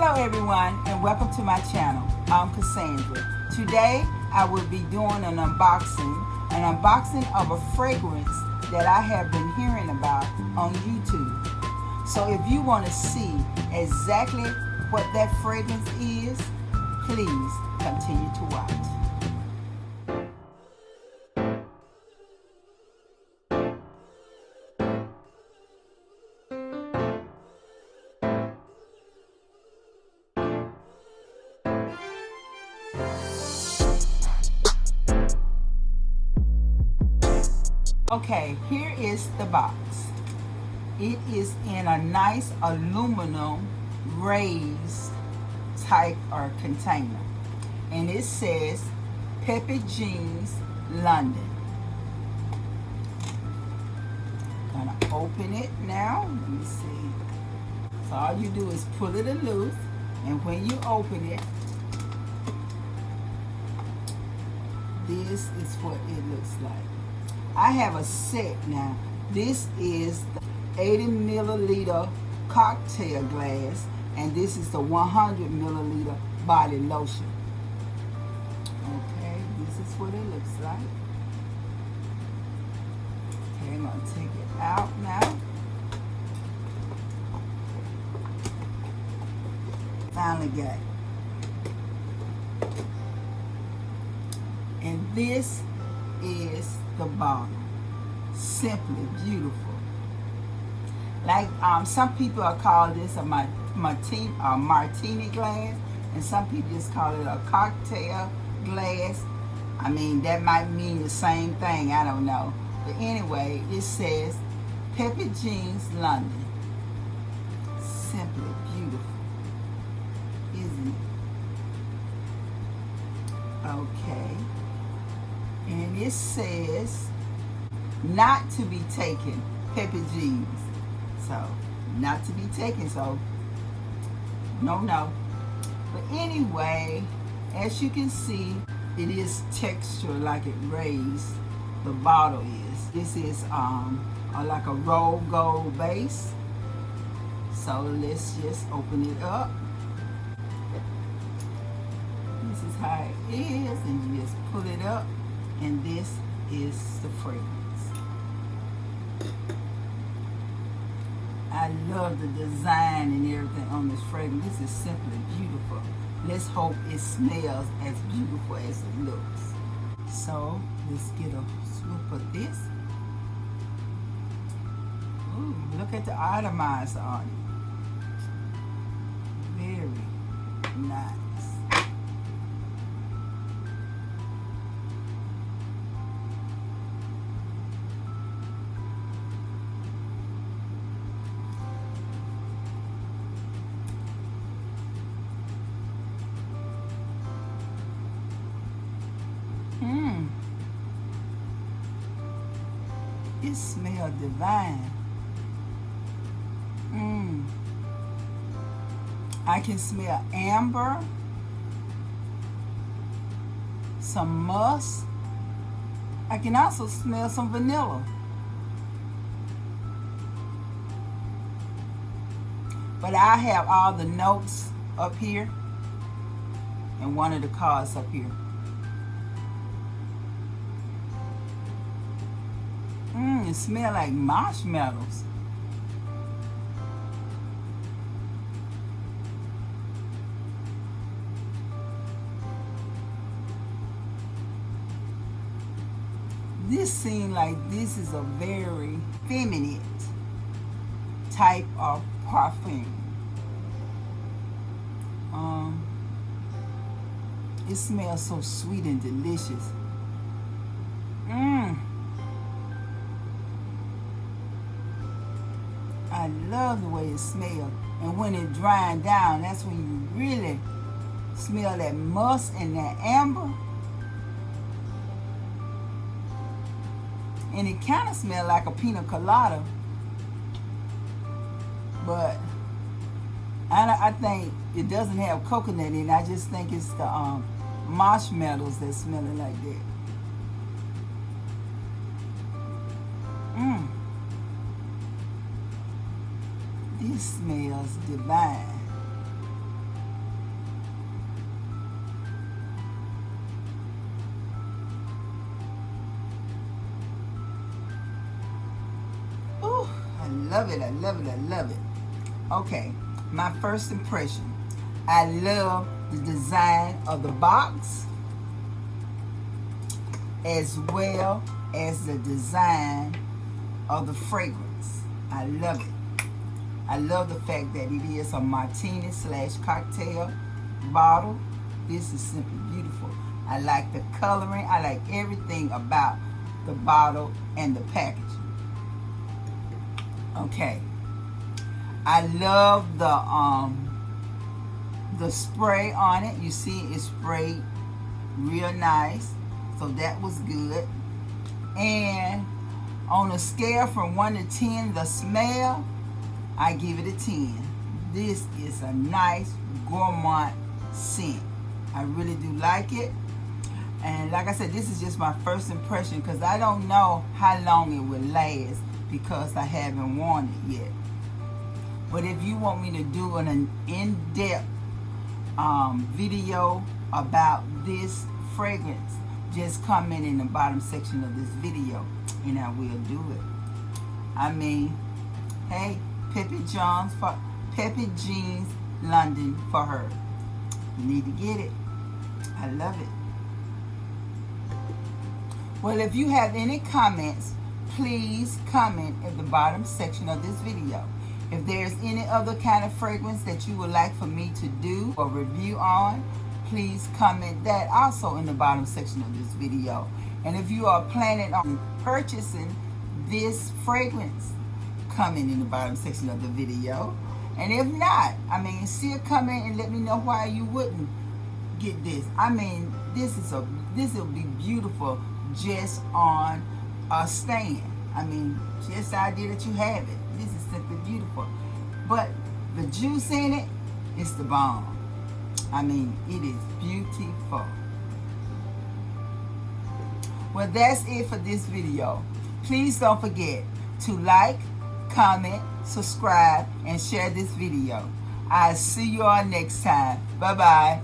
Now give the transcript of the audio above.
Hello everyone and welcome to my channel. I'm Cassandra. Today I will be doing an unboxing of a fragrance that I have been hearing about on YouTube. So if you want to see exactly what that fragrance is, please continue to watch. Okay, here is the box. It is in a nice aluminum raised type or container. And it says Pepe Jeans, London. Gonna open it now. Let me see. So all you do is pull it loose, and when you open it, this is what it looks like. I have a set now. This is the 80 milliliter cocktail glass, and this is the 100 milliliter body lotion. Okay, this is what it looks like. Okay, I'm gonna take it out now. Finally got it. And this is the bottle. Simply beautiful. Like some people are call this a martini glass, and some people just call it a cocktail glass. I mean, that might mean the same thing, I don't know. But anyway, it says Pepe Jeans, London. Simply beautiful, isn't it? Okay. And it says not to be taken, Pepe Jeans. So, not to be taken, so no. But anyway, as you can see, it is texture like it raised. The bottle is. This is like a roll gold base. So let's just open it up. This is how it is, and you just pull it up. And this is the fragrance. I love the design and everything on this fragrance. This is simply beautiful. Let's hope it smells as beautiful as it looks. So let's get a swoop of this. Ooh, look at the atomizer on it. Very nice. It smells divine. I can smell amber, some musk. I can also smell some vanilla. But I have all the notes up here and one of the cards up here. It smells like marshmallows. This seems like this is a very feminine type of perfume. It smells so sweet and delicious. I love the way it smells. And when it dries down, that's when you really smell that musk and that amber. And it kind of smells like a pina colada. But I think it doesn't have coconut in it. I just think it's the marshmallows that smell like that. This smells divine. love it. I love it. I love it. Okay, my first impression. I love the design of the box as well as the design of the fragrance. I love it. I love the fact that it is a martini / cocktail bottle. This is simply beautiful. I like the coloring. I like everything about the bottle and the packaging. Okay. I love the spray on it. You see it's sprayed real nice. So that was good. And on a scale from 1 to 10, the smell, I give it a 10. This is a nice gourmand scent. I really do like it. And like I said, this is just my first impression because I don't know how long it will last because I haven't worn it yet. But if you want me to do an in-depth video about this fragrance, just comment in the bottom section of this video and I will do it. I mean, hey, Pepe Jeans London for her. You need to get it. I love it. Well, if you have any comments, please comment at the bottom section of this video. If there's any other kind of fragrance that you would like for me to do or review on, please comment that also in the bottom section of this video. And if you are planning on purchasing this fragrance, comment in the bottom section of the video. And if not, I mean, still comment and let me know why you wouldn't get this. I mean, this will be beautiful just on a stand. I mean, just the idea that you have it. This is simply beautiful. But the juice in it is the bomb. I mean, it is beautiful. Well, that's it for this video. Please don't forget to like, comment, subscribe, and share this video. I'll see you all next time. Bye-bye.